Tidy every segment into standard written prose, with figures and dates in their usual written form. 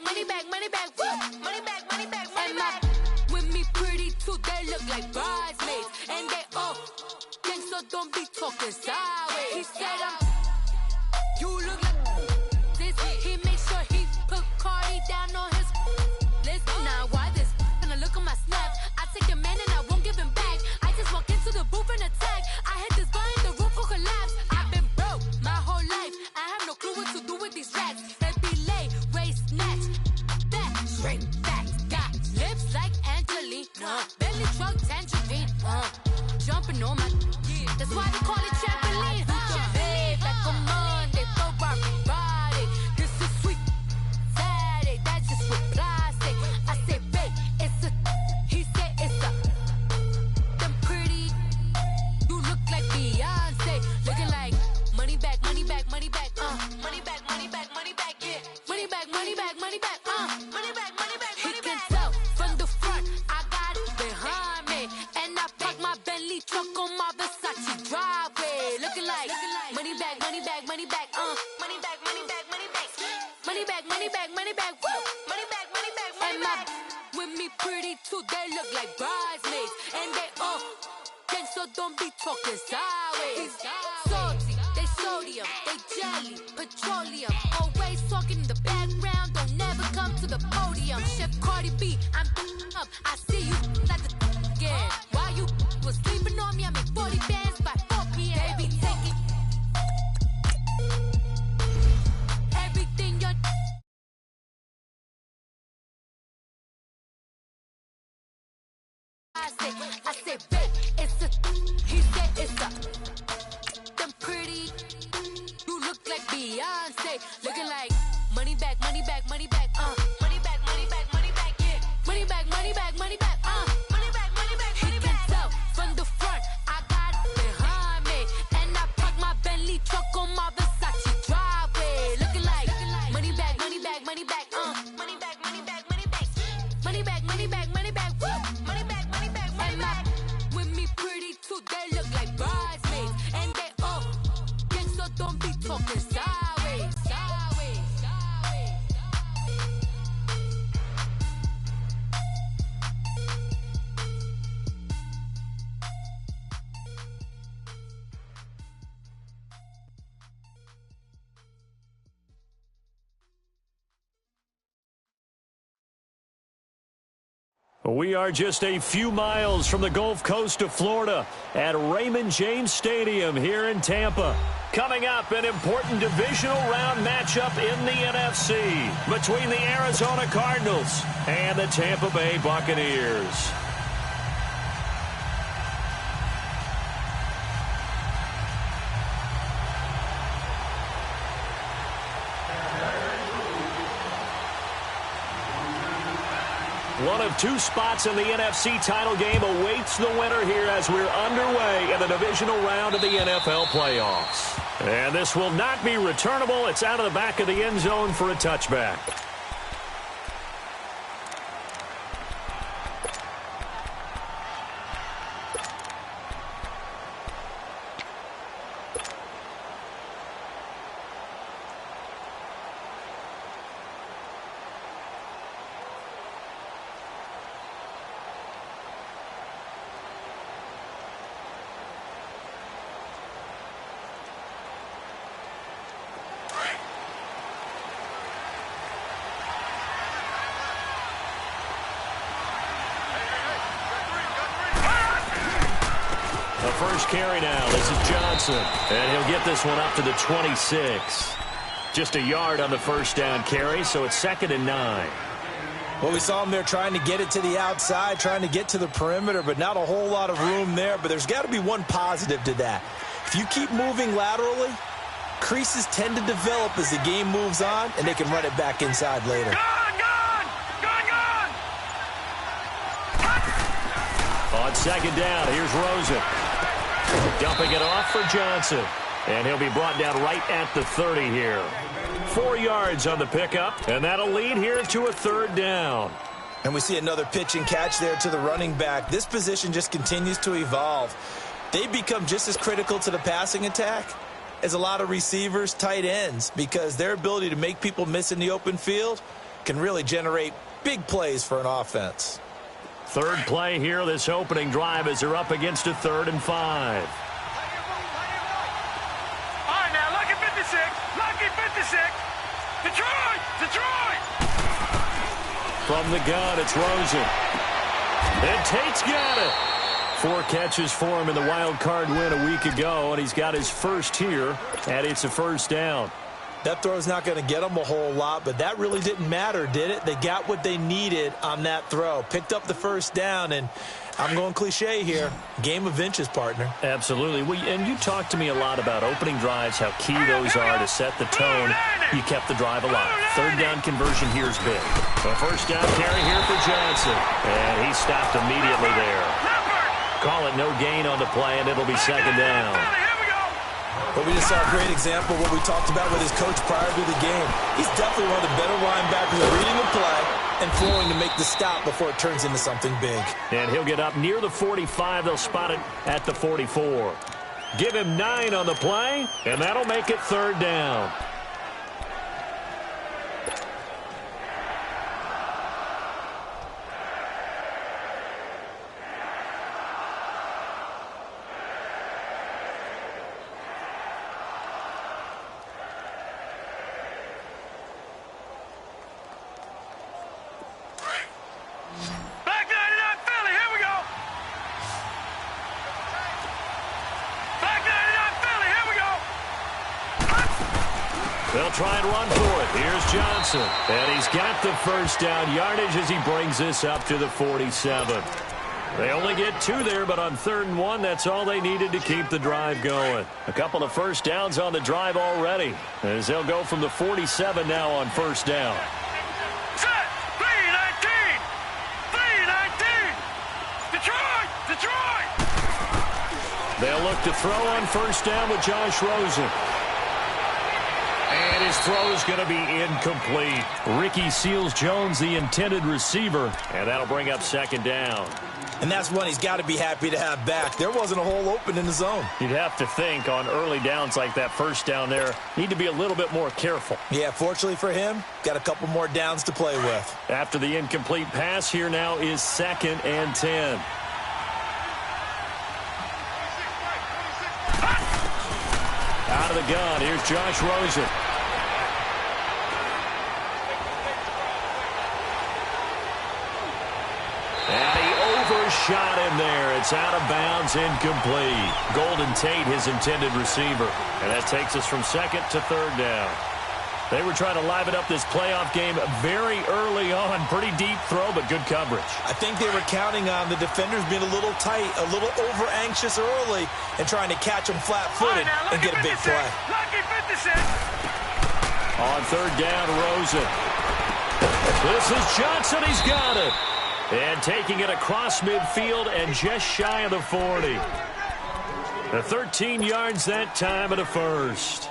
money back, money back, woo. Money back, money back, money back. With me pretty too, they look like bridesmaids. And they all think so, don't be talking sideways. He said you look like this. He make sure he put Cardi down on his list. Now why this? Gonna look on my snap. I take your man and I won't give him back. I just walk into the booth and attack. I hit this guy in the roof will collapse. I've been broke my whole life. I have no clue what to do with these rats. Every lay, waist, snatch, that straight back. Got lips like Angelina, belly truck tangerine. Jumping on my, that's why they call it trampoline. Babe, like a Monday, Ferrari body. This is sweet Saturday, that's just with plastic. I say, babe, it's a, he said it's a. Them pretty, you look like Beyonce, looking like money back, money back, money back, money back, money back, money back, yeah, money back, money back, money back, money back, money back. He can tell from the front, I got it behind me, and I park my Bentley truck on my Versace driveway, looking like money back, money back, money back, money back, money back, money back, money back, money back, money back, woo, money back, money back, money back. With me pretty too, they look like bridesmaids, and they all think so, don't be talking sideways. Salty, they sodium, they jelly, petroleum, always talking in the background, don't never come to the podium. Chef Cardi B, I'm up, I see you like the again. While you was sleeping on me, I make 40 bands by 4 p.m. Baby, take it. Everything you're I say, babe, it's a, he said it's a, them pretty, you look like Beyonce, looking like money back, money back, money back, money back, money back, money back, yeah, money back, money back, money back, money back, money back, money back. He can tell from the front, I got it behind me, and I park my Bentley truck on my Versace driveway, looking like money back, money back, money back, money back, money back, money back, money back, money back, money back, woo, money back, money back, money back. With me pretty too, they look like bridesmaids, and they all think so, don't be talking sideways, sideways, sideways. We are just a few miles from the Gulf Coast of Florida at Raymond James Stadium here in Tampa. Coming up, an important divisional round matchup in the NFC between the Arizona Cardinals and the Tampa Bay Buccaneers. One of two spots in the NFC title game awaits the winner here as we're underway in the divisional round of the NFL playoffs. And this will not be returnable. It's out of the back of the end zone for a touchback. First carry now. This is Johnson. And he'll get this one up to the 26. Just a yard on the first down carry, so it's 2nd and 9. Well, we saw him there trying to get it to the outside, trying to get to the perimeter, but not a whole lot of room there. But there's got to be one positive to that. If you keep moving laterally, creases tend to develop as the game moves on, and they can run it back inside later. On 2nd down, here's Rosen. Dumping it off for Johnson. And he'll be brought down right at the 30 here. 4 yards on the pickup, and that'll lead here to a 3rd down. And we see another pitch and catch there to the running back. This position just continues to evolve. They become just as critical to the passing attack as a lot of receivers, tight ends, because their ability to make people miss in the open field can really generate big plays for an offense. Third play here, this opening drive, as they're up against a 3rd and 5. All right, now, lucky 56. Lucky 56. Detroit! Detroit! From the gun, it's Rosen. And Tate's got it. 4 catches for him in the wild card win a week ago, and he's got his first here, and it's a first down. That throw's not going to get them a whole lot, but that really didn't matter, did it? They got what they needed on that throw. Picked up the first down, and I'm going cliche here. Game of inches, partner. Absolutely. Well, and you talked to me a lot about opening drives, how key those are to set the tone. You kept the drive alive. 3rd down conversion here is big. A first down carry here for Johnson. And he stopped immediately there. Call it no gain on the play, and it'll be 2nd down. But we just saw a great example of what we talked about with his coach prior to the game. He's definitely one of the better linebackers at reading the play and flowing to make the stop before it turns into something big. And he'll get up near the 45. They'll spot it at the 44. Give him 9 on the play, and that'll make it 3rd down. They'll try and run for it. Here's Johnson. And he's got the first down yardage as he brings this up to the 47. They only get 2 there, but on 3rd and 1, that's all they needed to keep the drive going. A couple of first downs on the drive already, as they'll go from the 47 now on first down. Set! 3-19! 3-19! Detroit! Detroit! They'll look to throw on first down with Josh Rosen. And his throw is going to be incomplete. Ricky Seals-Jones, the intended receiver, and that'll bring up 2nd down. And that's one he's got to be happy to have back. There wasn't a hole open in the zone. You'd have to think on early downs like that first down there, need to be a little bit more careful. Yeah, fortunately for him, got a couple more downs to play with. After the incomplete pass, here now is 2nd and 10. Out of the gun, here's Josh Rosen. And he overshot him there. It's out of bounds, incomplete. Golden Tate, his intended receiver. And that takes us from 2nd to 3rd down. They were trying to liven up this playoff game very early on. Pretty deep throw, but good coverage. I think they were counting on the defenders being a little tight, a little over-anxious early, and trying to catch them flat-footed and get a big play. Lucky 56. On 3rd down, Rosen. This is Johnson. He's got it. And taking it across midfield and just shy of the 40. The 13 yards that time of the first.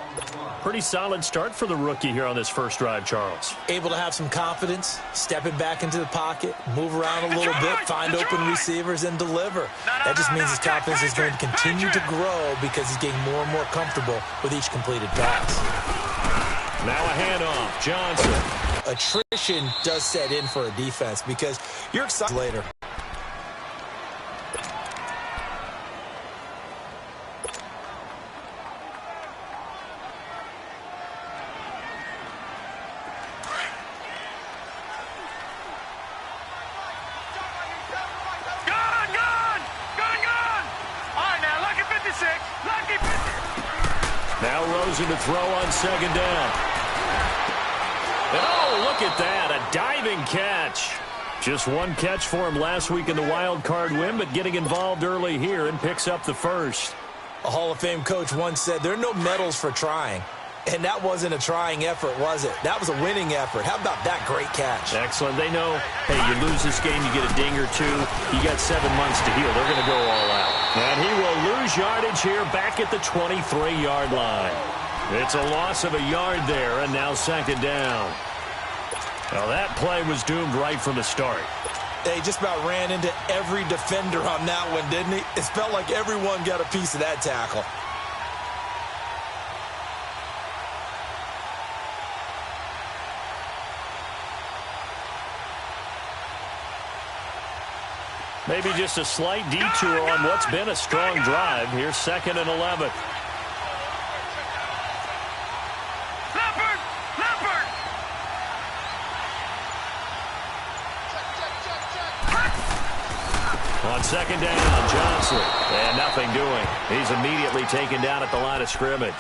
Pretty solid start for the rookie here on this first drive, Charles. Able to have some confidence, stepping back into the pocket, move around a little bit, find open receivers, and deliver. That just means his confidence is going to continue to grow because he's getting more and more comfortable with each completed pass. Now a handoff, Johnson. Attrition does set in for a defense because you're excited later. Now Rosen to throw on 2nd down. And oh, look at that, a diving catch. Just one catch for him last week in the wild card win, but getting involved early here and picks up the first. A Hall of Fame coach once said, there are no medals for trying. And that wasn't a trying effort, was it? That was a winning effort. How about that great catch? Excellent. They know, hey, you lose this game, you get a ding or 2. You got 7 months to heal. They're going to go all out. And he will lose yardage here back at the 23-yard line. It's a loss of a yard there, and now 2nd down. Now that play was doomed right from the start. They just about ran into every defender on that one, didn't he? It felt like everyone got a piece of that tackle. Maybe just a slight detour on what's been a strong drive. Here's 2nd and 11. On 2nd down, Johnson. And nothing doing. He's immediately taken down at the line of scrimmage.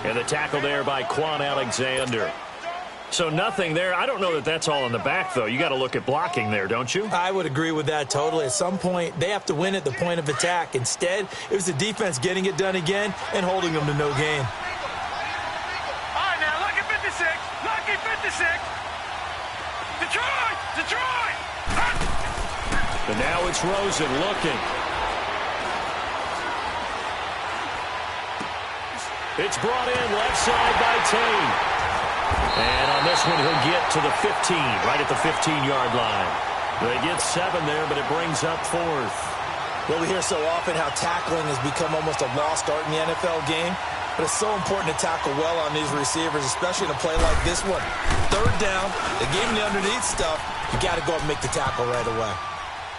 And the tackle there by Quan Alexander. So nothing there. I don't know that that's all in the back, though. You got to look at blocking there, don't you? I would agree with that totally. At some point, they have to win at the point of attack. Instead, it was the defense getting it done again and holding them to no gain. All right, now, lucky 56. Lucky 56. Detroit! Detroit! And now it's Rosen looking. It's brought in left side by Tate. And on this one, he'll get to the 15, right at the 15-yard line. They get 7 there, but it brings up 4th. Well, we hear so often how tackling has become almost a lost art in the NFL game. But it's so important to tackle well on these receivers, especially in a play like this one. 3rd down, the game the underneath stuff, you got to go up and make the tackle right away.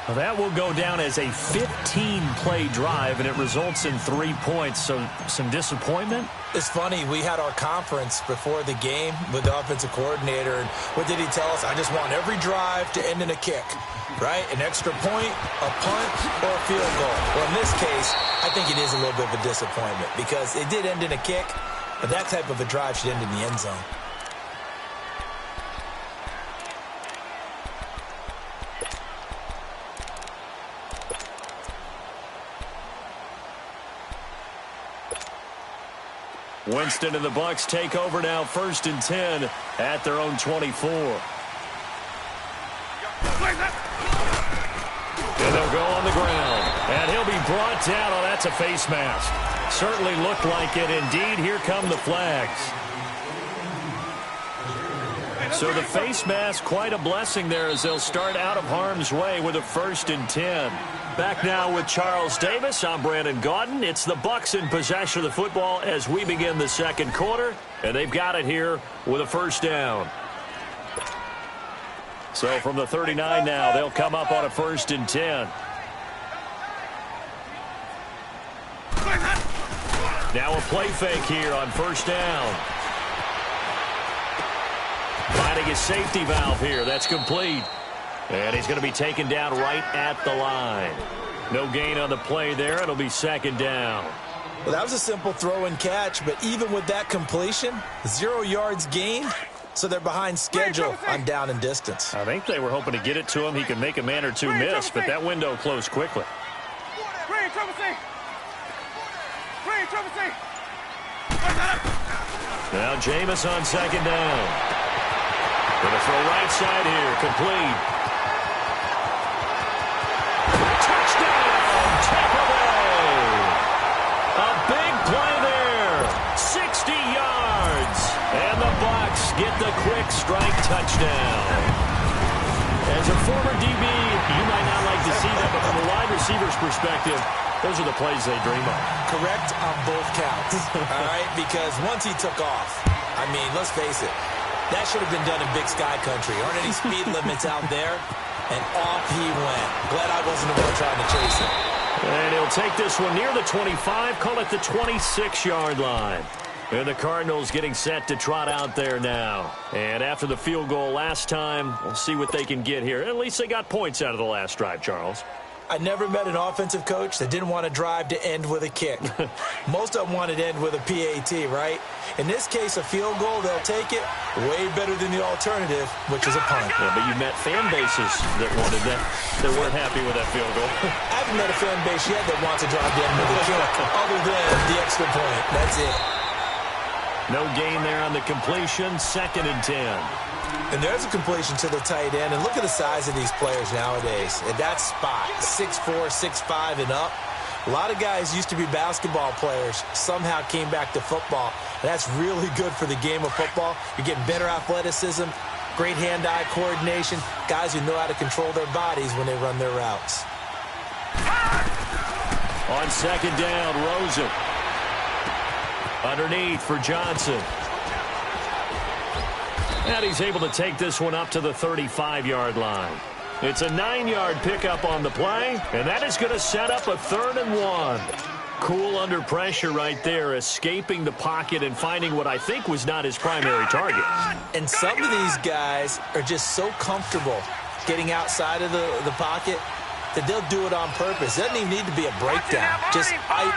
Well, that will go down as a 15-play drive, and it results in 3 points. So some disappointment? It's funny, we had our conference before the game with the offensive coordinator, and what did he tell us? I just want every drive to end in a kick, right? An extra point, a punt, or a field goal. Well, in this case, I think it is a little bit of a disappointment because it did end in a kick, but that type of a drive should end in the end zone. Winston and the Bucs take over now, 1st and 10 at their own 24. And they'll go on the ground. And he'll be brought down. Oh, that's a face mask. Certainly looked like it. Indeed, here come the flags. So the face mask, quite a blessing there as they'll start out of harm's way with a 1st and 10. Back now with Charles Davis. I'm Brandon Gaudin. It's the Bucs in possession of the football as we begin the 2nd quarter. And they've got it here with a 1st down. So from the 39 now, they'll come up on a 1st and 10. Now a play fake here on 1st down. Finding his safety valve here. That's complete. And he's going to be taken down right at the line. No gain on the play there. It'll be 2nd down. Well, that was a simple throw and catch, but even with that completion, 0 yards gained, so they're behind schedule on down and distance. I think they were hoping to get it to him. He could make a man or two miss, but that window closed quickly. Now Jameis on 2nd down. Going to throw right side here. Complete. Touchdown, Tampa Bay. A big play there. 60 yards. And the Bucs get the quick strike touchdown. As a former DB, you might not like to see that, but from a wide receiver's perspective, those are the plays they dream of. Correct on both counts, all right? Because once he took off, I mean, let's face it, that should have been done in Big Sky Country. Aren't any speed limits out there? And off he went. Glad I wasn't the one trying to chase him. And he'll take this one near the 25, call it the 26-yard line. And the Cardinals getting set to trot out there now. And after the field goal last time, we'll see what they can get here. At least they got points out of the last drive, Charles. I never met an offensive coach that didn't want a drive to end with a kick. Most of them wanted to end with a PAT, right? In this case, a field goal, they'll take it way better than the alternative, which is a punt. Yeah, but you met fan bases that wanted that, that weren't happy with that field goal. I haven't met a fan base yet that wants a drive to end with a kick, other than the extra point. That's it. No gain there on the completion, 2nd and 10. And there's a completion to the tight end. And look at the size of these players nowadays. At that spot, 6'4", 6'5", and up. A lot of guys used to be basketball players, somehow came back to football. And that's really good for the game of football. You're getting better athleticism, great hand-eye coordination, guys who know how to control their bodies when they run their routes. On 2nd down, Rosen. Underneath for Johnson. And he's able to take this one up to the 35-yard line. It's a 9-yard pickup on the play, and that is going to set up a 3rd and 1. Cool under pressure right there, escaping the pocket and finding what I think was not his primary target. And some of these guys are just so comfortable getting outside of the pocket that they'll do it on purpose. It doesn't even need to be a breakdown.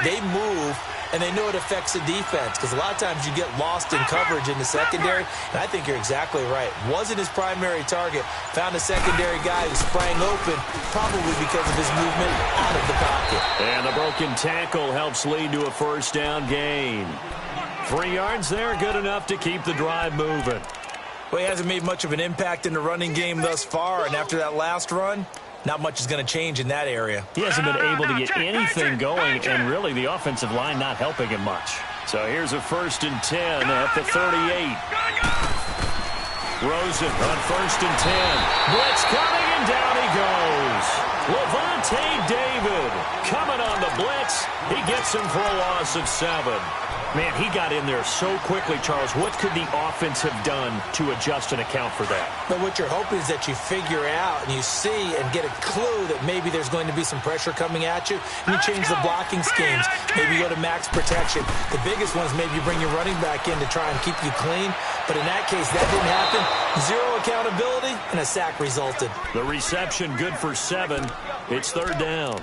They move, and they know it affects the defense, because a lot of times you get lost in coverage in the secondary, and I think you're exactly right. Wasn't his primary target. Found a secondary guy who sprang open, probably because of his movement out of the pocket. And the broken tackle helps lead to a 1st down gain. 3 yards there, good enough to keep the drive moving. Well, he hasn't made much of an impact in the running game thus far, and after that last run, not much is going to change in that area. He hasn't been able to get anything going, and really the offensive line not helping him much. So here's a 1st and 10 at the 38. Rosen on 1st and 10. Blitz coming, and down he goes. Levante David coming on the blitz. He gets him for a loss of 7. Man, he got in there so quickly, Charles. What could the offense have done to adjust and account for that? But what you're hoping is that you figure out and you see and get a clue that maybe there's going to be some pressure coming at you, and you change the blocking schemes. Maybe you go to max protection. The biggest one is maybe you bring your running back in to try and keep you clean. But in that case, that didn't happen. 0 accountability, and a sack resulted. The reception good for 7. It's 3rd down.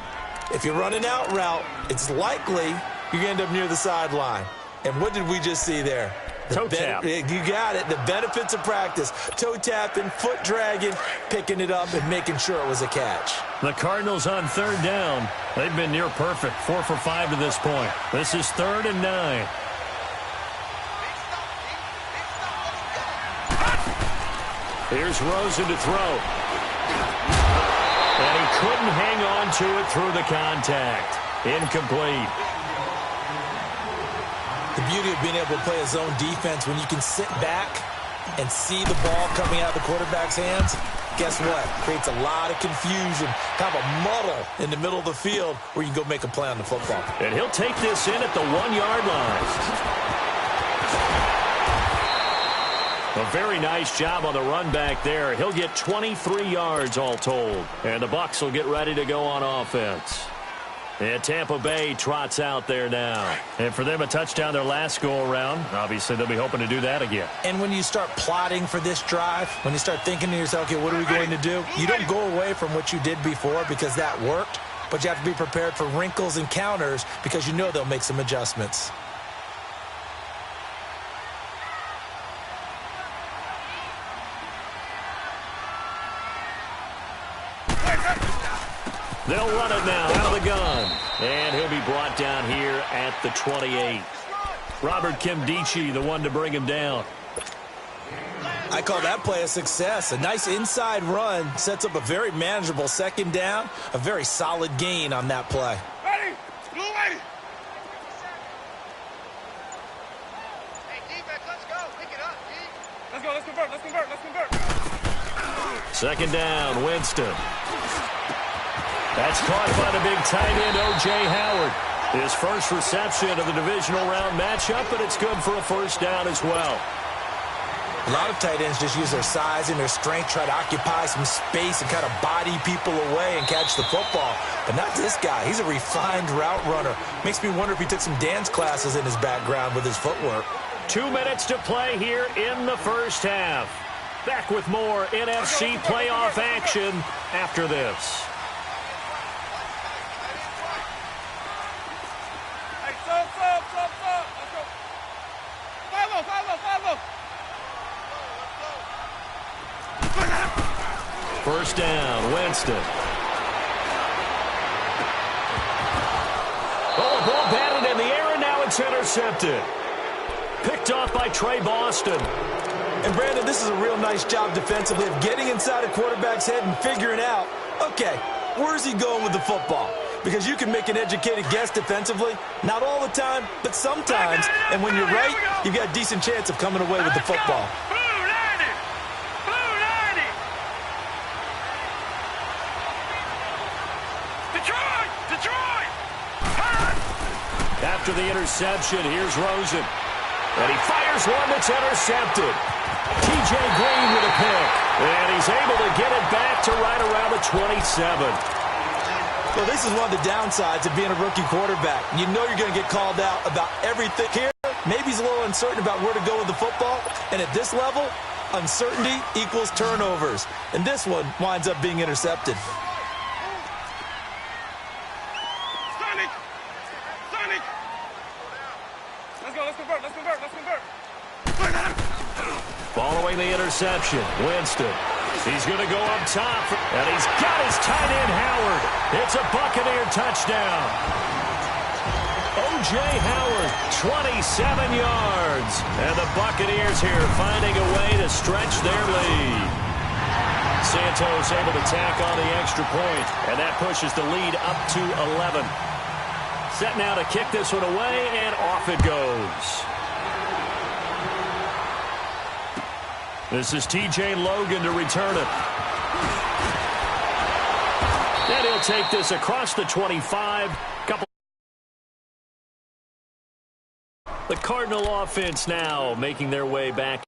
If you're running out route, it's likely you're going to end up near the sideline. And what did we just see there? Toe tap. You got it. The benefits of practice. Toe tapping, foot dragging, picking it up, and making sure it was a catch. The Cardinals on 3rd down. They've been near perfect. 4 for 5 to this point. This is 3rd and 9. Here's Rosen to throw. And he couldn't hang on to it through the contact. Incomplete. The beauty of being able to play a zone defense, when you can sit back and see the ball coming out of the quarterback's hands, guess what? Creates a lot of confusion, kind of a muddle in the middle of the field where you can go make a play on the football. And he'll take this in at the 1-yard line. A very nice job on the run back there. He'll get 23 yards all told. And the Bucs will get ready to go on offense. And Tampa Bay trots out there now. And for them, a touchdown their last go-around. Obviously, they'll be hoping to do that again. And when you start plotting for this drive, when you start thinking to yourself, okay, what are we going to do? You don't go away from what you did before because that worked, but you have to be prepared for wrinkles and counters because you know they'll make some adjustments. They'll run it now out of the gun. And he'll be brought down here at the 28. Robert Kimdichie, the one to bring him down. I call that play a success. A nice inside run sets up a very manageable 2nd down. A very solid gain on that play. Ready? Blue ready. Hey, defense, let's go. Pick it up, D. Let's go. Let's convert. Let's convert. Let's convert. 2nd down, Winston. That's caught by the big tight end, O.J. Howard. His first reception of the divisional round matchup, but it's good for a 1st down as well. A lot of tight ends just use their size and their strength, try to occupy some space and kind of body people away and catch the football. But not this guy. He's a refined route runner. Makes me wonder if he took some dance classes in his background with his footwork. 2 minutes to play here in the 1st half. Back with more NFC playoff action after this. First down, Winston. Oh, the ball batted in the air, and now it's intercepted. Picked off by Trey Boston. And, Brandon, this is a real nice job defensively of getting inside a quarterback's head and figuring out, okay, where's he going with the football? Because you can make an educated guess defensively. Not all the time, but sometimes. And when you're right, you've got a decent chance of coming away with the football. After the interception, here's Rosen. And he fires one that's intercepted. T.J. Green with a pick. And he's able to get it back to right around the 27. Well, this is one of the downsides of being a rookie quarterback. You know you're going to get called out about everything here. Maybe he's a little uncertain about where to go with the football. And at this level, uncertainty equals turnovers. And this one winds up being intercepted. Sonic! Sonic! Let's go, let's convert, let's convert, let's convert. Following the interception, Winston. He's going to go up top, and he's got his tight end, Howard. It's a Buccaneer touchdown. O.J. Howard, 27 yards. And the Buccaneers here finding a way to stretch their lead. Santos able to tack on the extra point, and that pushes the lead up to 11. Set now to kick this one away, and off it goes. This is T.J. Logan to return it. And he'll take this across the 25. The Cardinal offense now making their way back.